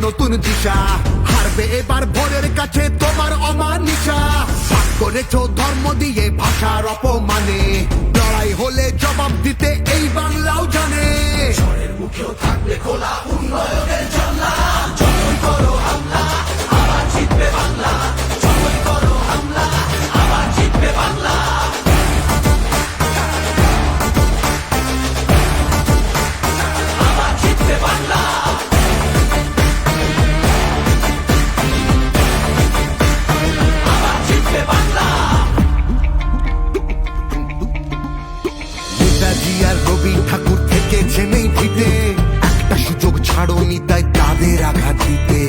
নতুন দিশা, হারবে এবার ভোরের কাছে তোমার অমানিসা। ভাগ করেছো ধর্ম দিয়ে ভাষার অপমানে, লড়াই হলে জবাব দিতে এই বাংলাও জানে। ঝড়ের মুখেও থাকবে খোলা উন্নয়নের জানলা, যতই করো হামলা আবার জিতবে বাংলা, যতই করো হামলা আবার জিতবে বাংলা। আবার জিতবে বাংলা। আবার জিতবে বাংলা। নেতাজি আর রবি ঠাকুর থেকেছে নেই ভিতে, একটা সুযোগ ছাড়োনি তাই তাদের আঘাত দিতে।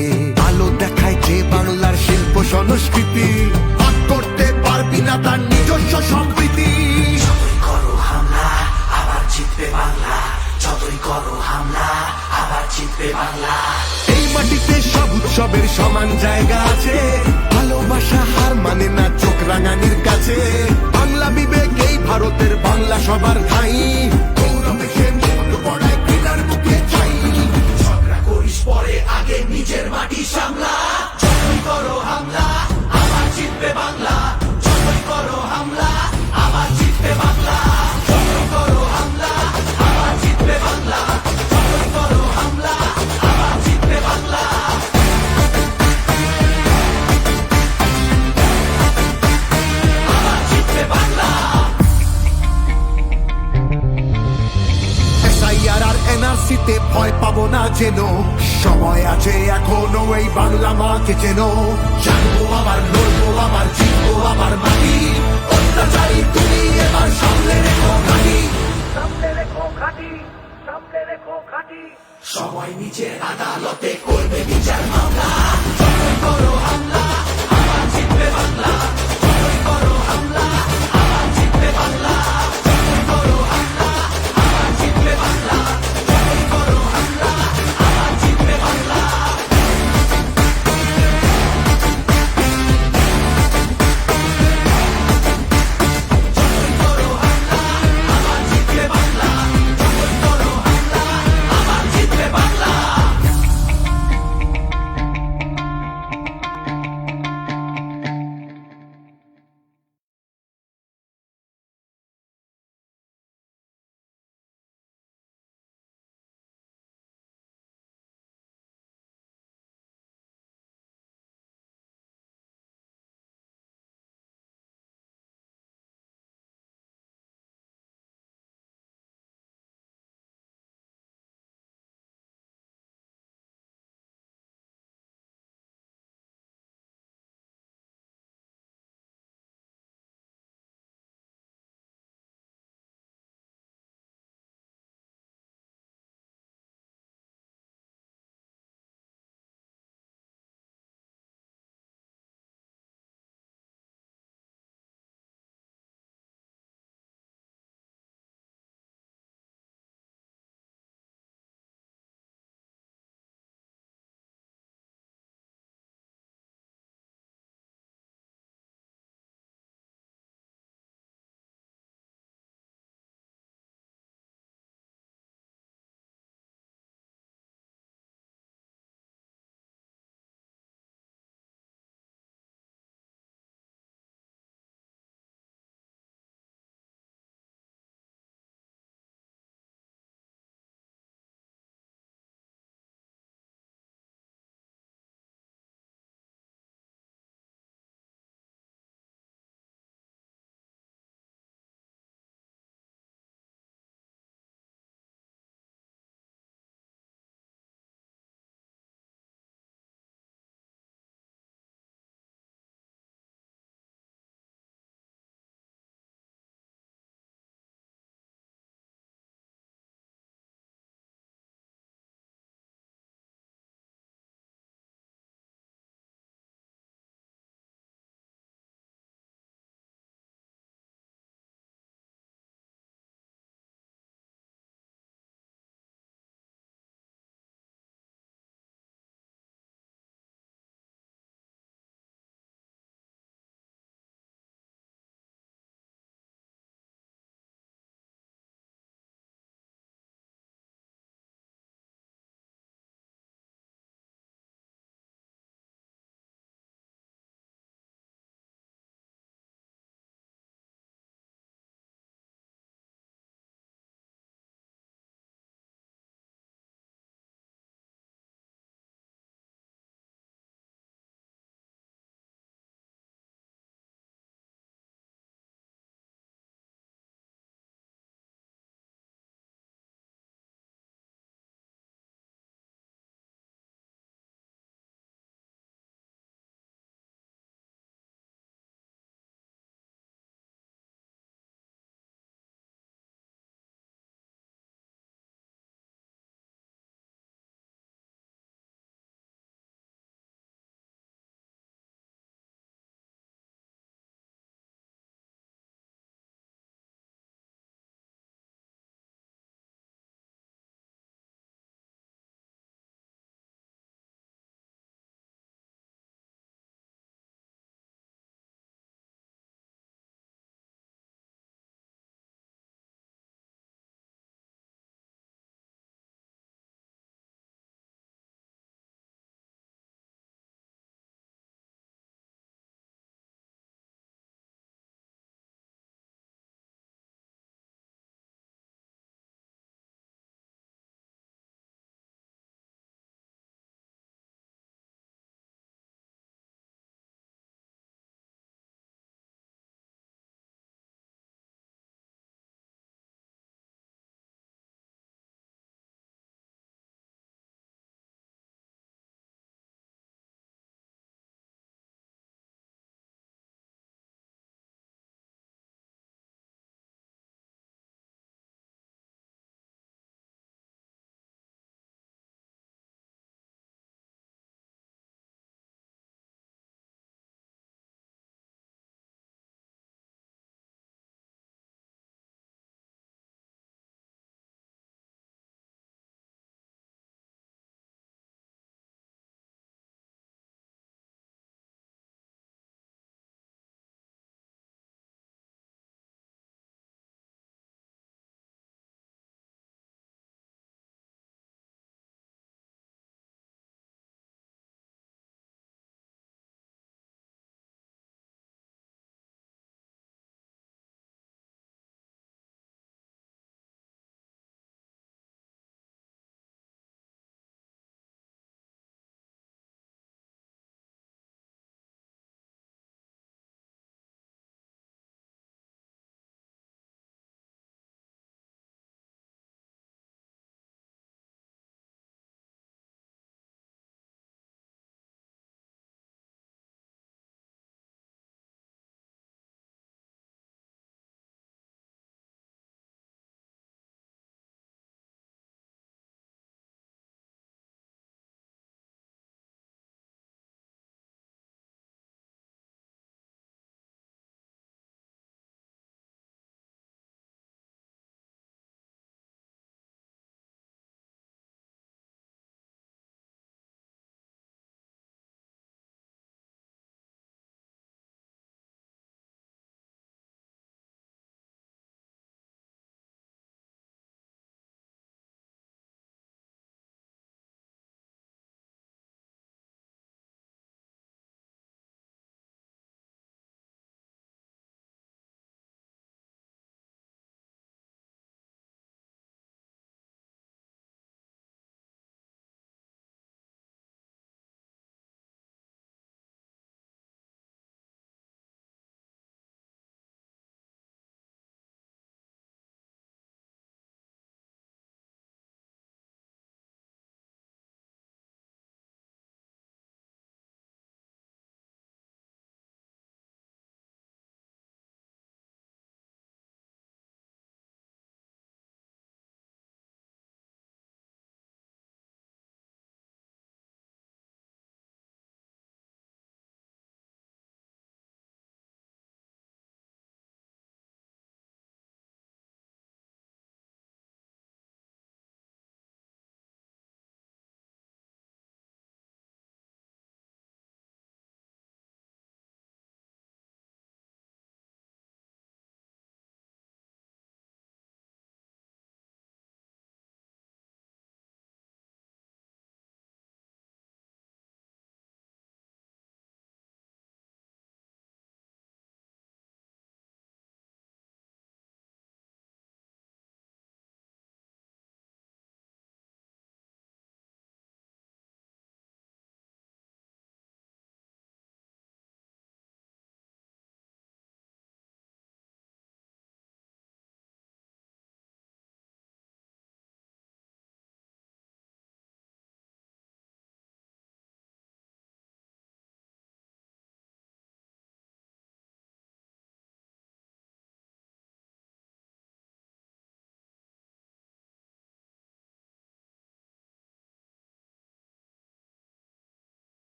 আলো দেখায় যে বাংলার শিল্প সংস্কৃতি, ভাগ করতে পারবি না তার নিজস্ব সম্প্রীতি। যতই করো হামলা আবার জিতবে বাংলা, যতই করো হামলা আবার জিতবে বাংলা। এই মাটিতে সব উৎসবের সমান জায়গা আছে, ভালোবাসা হার মানে না চোখ রাঙানির কাছে। বাংলা বিবেক এই ভারতের, বাংলা সবার ঠাই, গৌরবে সে মুক্ত পড়ায় ঘৃণার মুখে চাই। ঝগড়া করিস পরে আগে নিজের মাটি সামলা, যতই করো হামলা আবার জিতবে বাংলা, যতই করো হামলা আবার জিতবে বাংলা, যতই করো হামলা আবার জিতবে বাংলা, যতই করো হামলা আবার জিতবে বাংলা। আবার জিতবে বাংলা। এসআইআর আর এনআরসিতে ভয় পাবো না যেন, সময় আছে এখনো এই বাংলা মাকে যেন। জানবো আবার লড়বো আবার জিতবো আবার মাটি, অত্যাচারী তুমি এবার সামলে রেখো ঘাটি, সামলে রেখো ঘাটি, সামলে রেখো ঘাটি। সবাই নিজের আদালতে করবে বিচার মামলা, যতই করো হামলা আবার জিতবে বাংলা, যতই করো হামলা আবার জিতবে বাংলা, যতই করো হামলা আবার জিতবে বাংলা, যতই করো হামলা আবার জিতবে বাংলা। যতই করো হামলা আবার জিতবে বাংলা, যতই করো হামলা আবার জিতবে বাংলা।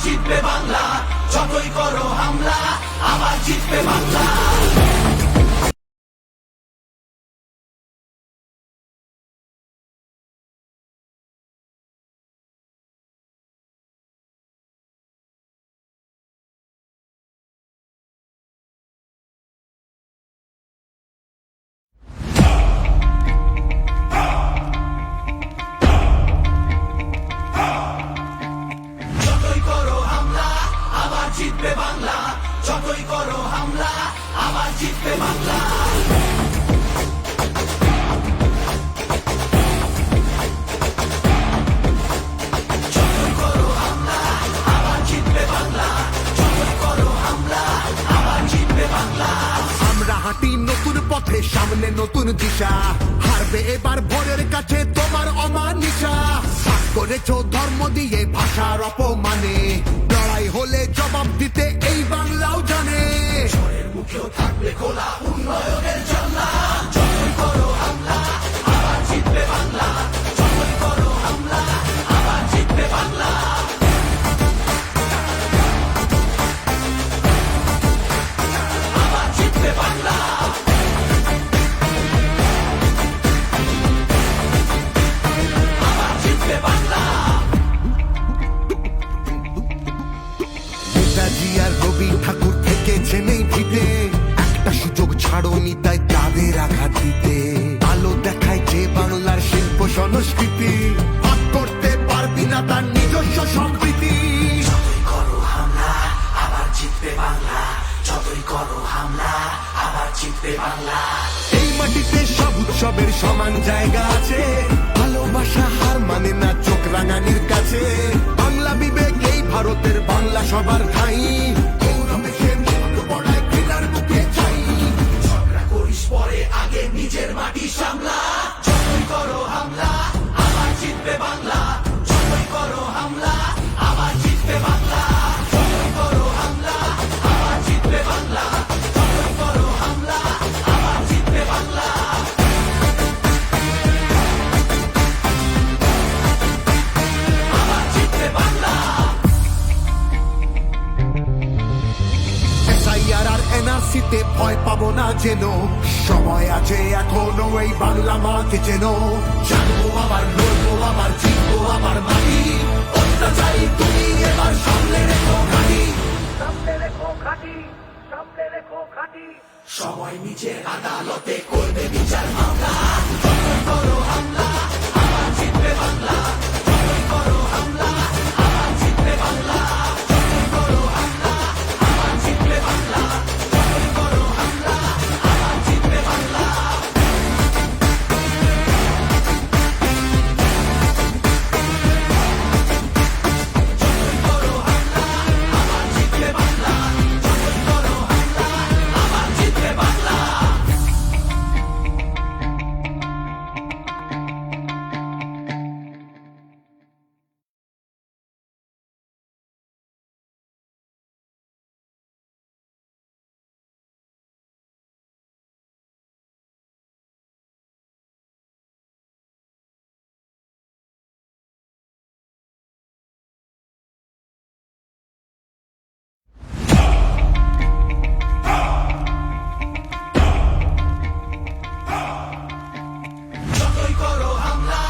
জিতবে বাংলা, যতই করো হামলা আবার জিতবে বাংলা। যতই করো হামলা আবার জিতবে বাংলা, যতই করো হামলা আবার জিতবে বাংলা। যতই করো হামলা আবার জিতবে বাংলা, যতই করো হামলা আবার জিতবে বাংলা। আমরা হাঁটি নতুন পথে, সামনে নতুন দিশা, হারবে এবার ভোরের কাছে তোমার অমানিসা। ভাগ করেছো ধর্ম দিয়ে ভাষার অপমানে, লড়াই হলে জবাব দিতে এই বাংলাও জানে। ঝড়ের মুখেও থাকবে খোলা উন্নয়নের জানলা, যতই করো হামলা আবার জিতবে বাংলা, যতই করো হামলা আবার জিতবে বাংলা। আবার জিতবে বাংলা। আবার জিতবে বাংলা। নেতাজি আর রবি ঠাকুর থেকেছে নেই ভিটে, একটা সুযোগ ছাড়োনি তাই তাদের আঘাত দিতে। আলো দেখায় যে বাংলার শিল্প সংস্কৃতি, ভাগ করতে পারবি না তার নিজস্ব সম্প্রীতি। যতই করো হামলা আবার জিতবে বাংলা, যতই করো হামলা আবার জিতবে বাংলা। এই মাটিতে সব উৎসবের সমান জায়গা আছে, ভালোবাসা হার মানে না চোখ রাঙানির কাছে। বাংলা বিবেক এই ভারতের, বাংলা সবার ঠাই, গৌরবে সে মুক্ত পড়ায় ঘৃণার মুখে চাই। ঝগড়া করিস পরে, আগে নিজের মাটি সামলা। যতই করো হামলা আবার জিতবে বাংলা, যতই করো হামলা আবার জিতবে বাংলা। যতই করো হামলা আবার জিতবে বাংলা, যতই করো হামলা আবার জিতবে বাংলা। আবার জিতবে বাংলা। এসআইআর আর এনআরসিতে ভয় পাবো না যেন, সময় আছে এখনো এই বাংলা মাকে যেন। জানবো আবার, লড়বো আবার, জিতবো আবার মাটি। অত্যাচারী তুমি এবার সামনে রেখো ঘাঁটি, সামনে রেখো ঘাঁটি, সামনে রেখো ঘাঁটি। সময় নিজের আদালতে করবে বিচার মামলা। যতই করো হামলা আবার জিতবে বাংলা, যতই করো হামলা আবার জিতবে বাংলা। যতই করো হামলা আবার জিতবে বাংলা, যতই করো হামলা আবার জিতবে বাংলা। যতই করো হামলা আবার জিতবে বাংলা, যতই করো হামলা আবার জিতবে বাংলা। যতই করো হামলা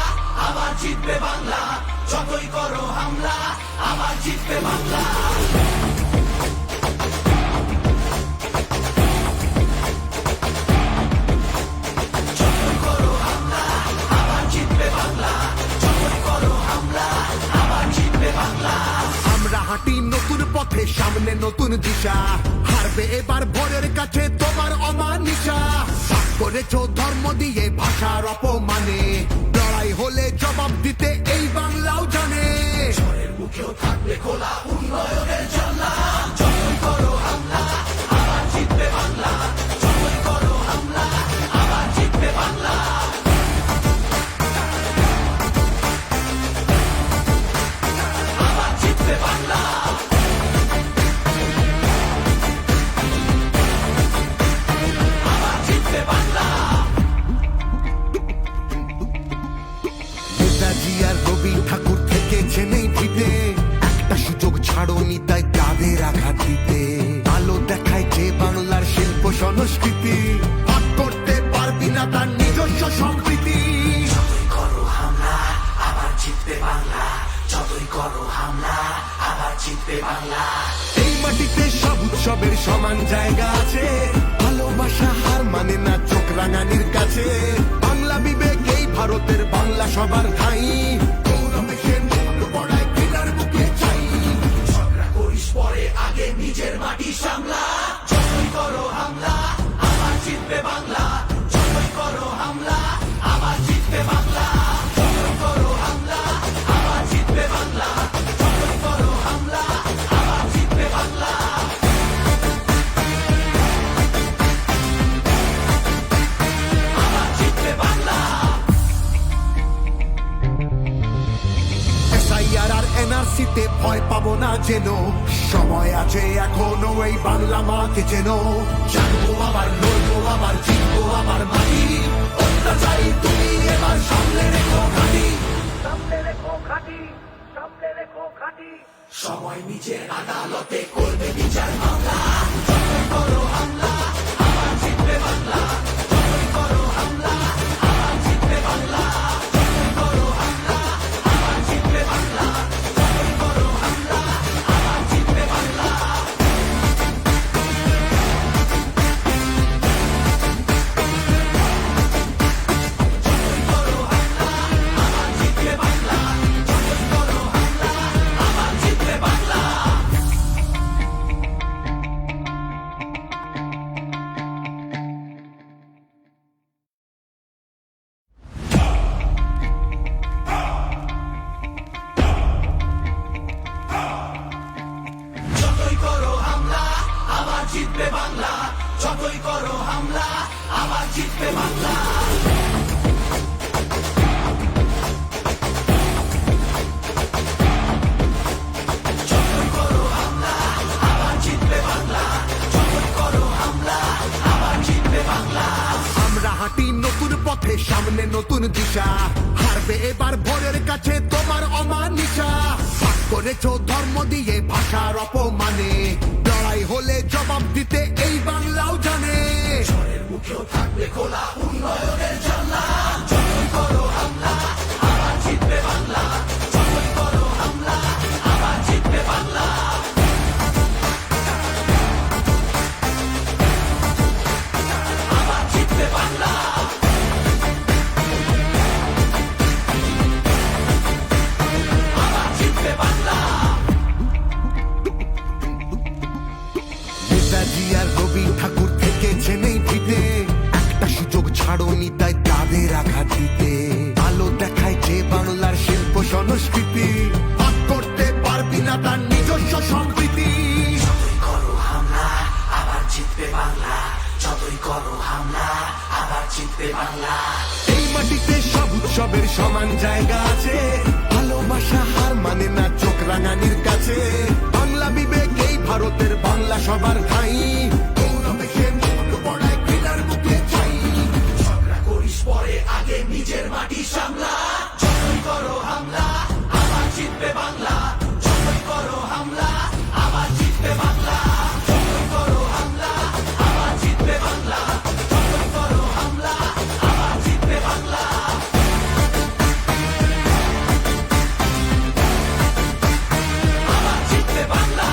আবার জিতবে বাংলা, যতই করো হামলা আবার জিতবে বাংলা। যতই করো হামলা আবার জিতবে বাংলা, যতই করো হামলা আবার জিতবে বাংলা। আমরা হাঁটি নতুন পথে, সামনে নতুন দিশা, হারবে এবার ভোরের কাছে তোমার অমানিসা। ভাগ করেছো ধর্ম দিয়ে ভাষার অপমানে, লড়াই হলে জবাব দিতে এই বাংলাও জানে। ঝড়ের মুখেও থাকবে খোলা উন্নয়নের জানলা, যতই করো হামলা আবার জিতবে বাংলা, যতই করো হামলা আবার জিতবে বাংলা। আবার জিতবে বাংলা। আবার জিতবে বাংলা। নেতাজি আর রবি ঠাকুর থেকেছে নেই ভিটে, একটা সুযোগ ছাড়োনি করো হামলা আবার জিতবে বাংলা এই মাটিতে সব উৎসবের সমান জায়গা আছে ভালোবাসা হার মানে না চোখ রাঙানির কাছে বাংলা বিবেক এই ভারতের বাংলা সবার ঠাই গৌরবে সে মুক্ত পড়ায় ঘৃণার বুকে চাই ঝগড়া করিস পরে আগে নিজের মাটি সামলা যতই করো হামলা আবার জিতবে বাংলা যতই করো হামলা আবার জিতবে বাংলা যতই করো হামলা আবার জিতবে বাংলা যতই করো হামলা আবার জিতবে বাংলা আবার জিতবে বাংলা এসআইআর আর এনআরসিতে ভয় পাবো না যেন সময় আছে এখনো এই বাংলা মাকে যেন জানবো আবার লড়বো আবার জিতবো আবার মাটি অত্যাচারী তুমি এবার সামলে রেখো ঘাটি সামলে রেখো ঘাটি সামলে রেখো ঘাটি সময় নিজের আদালতে করবে বিচার মামলা যতই করো হামলা আবার জিতবে বাংলা যতই করো হামলা আবার জিতবে বাংলা যতই করো হামলা আবার জিতবে বাংলা যতই করো হামলা আবার জিতবে বাংলা যতই করো হামলা আবার জিতবে বাংলা যতই করো হামলা আবার জিতবে বাংলা যতই করো হামলা আবার জিতবে বাংলা যতই করো হামলা আবার জিতবে বাংলা আমরা হাঁটি নতুন পথে সামনে নতুন দিশা হারবে এবার ভোরের কাছে তোমার অমানিসা ভাগ করেছো ধর্ম দিয়ে ভাষার অপমানে লড়াই হলে জবাব দিতে এই বাংলাও জানে ঝড়ের মুখেও থাকবে খোলা উন্নয়নের জানলা যতই করো হামলা আবার জিতবে বাংলা যতই করো হামলা আবার জিতবে বাংলা আবার জিতবে বাংলা আবার জিতবে বাংলা নেতাজি আর রবি ঠাকুর থেকেছেন এই ভিটে একটা সুযোগ ছাড়োনি তাই তাদের আঘাত দিতে আলো দেখায় যে বাংলার শিল্প সংস্কৃতি ভাগ করতে পারবি না তার নিজস্ব সম্প্রীতি যতই করো হামলা আবার জিতবে বাংলা যতই করো হামলা আবার জিতবে বাংলা এই মাটিতে সব উৎসবের সমান জায়গা আছে ভালোবাসা হার মানে না চোখ রাঙানির কাছে বাংলা বিবেক এই ভারতের বাংলা সবার ঠাই গৌরবে সে মুক্ত পড়ায় ঘৃণার বুকে চাই ঝগড়া করিস পরে আগে নিজের মাটি সামলা যতই করো হামলা আবার জিতবে বাংলা যতই করো হামলা আবার জিতবে বাংলা যতই করো হামলা আবার জিতবে বাংলা যতই করো হামলা আবার জিতবে বাংলা আবার জিতবে বাংলা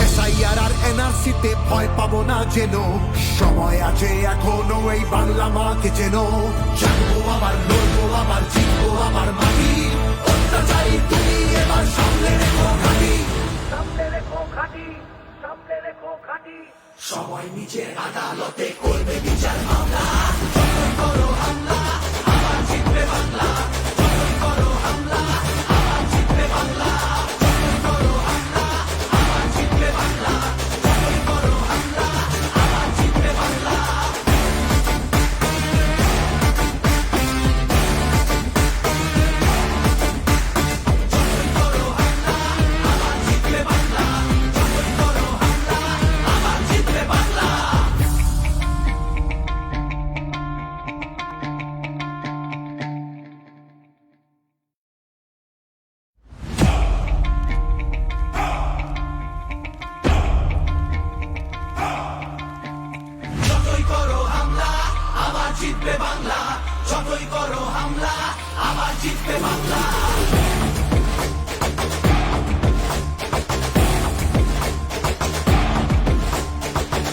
এসআইআর আর এনআরসিতে ভয় পাবো না যেন সময় আছে এখনো এই বাংলা মাকে যেন জানবো আবার লড়বো আবার জিতবো আবার মাটি অত্যাচারী তুমি এবার সামলে রেখো ঘাটি সামলে রেখো ঘাটি সামলে রেখো ঘাটি সময় নিজের আদালতে করবে বিচার মামলা যতই করো হামলা আবার জিতবে বাংলা যতই করো হামলা আবার জিতবে বাংলা যতই করো হামলা আবার জিতবে বাংলা যতই করো হামলা আবার জিতবে বাংলা যতই করো হামলা আবার জিতবে বাংলা যতই করো হামলা আবার জিতবে বাংলা জিতবে বাংলা।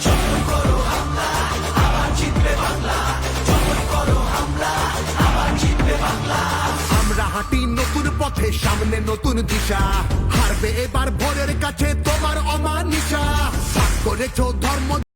যখন করো হামলা আবার জিতবে বাংলা, যখন করো হামলা আবার জিতবে বাংলা। আমরা হাঁটি নতুন পথে, সামনে নতুন দিশা, হারবে এবার ভোরের কাছে তোমার অমানিসা। ভাগ করেছো ধর্ম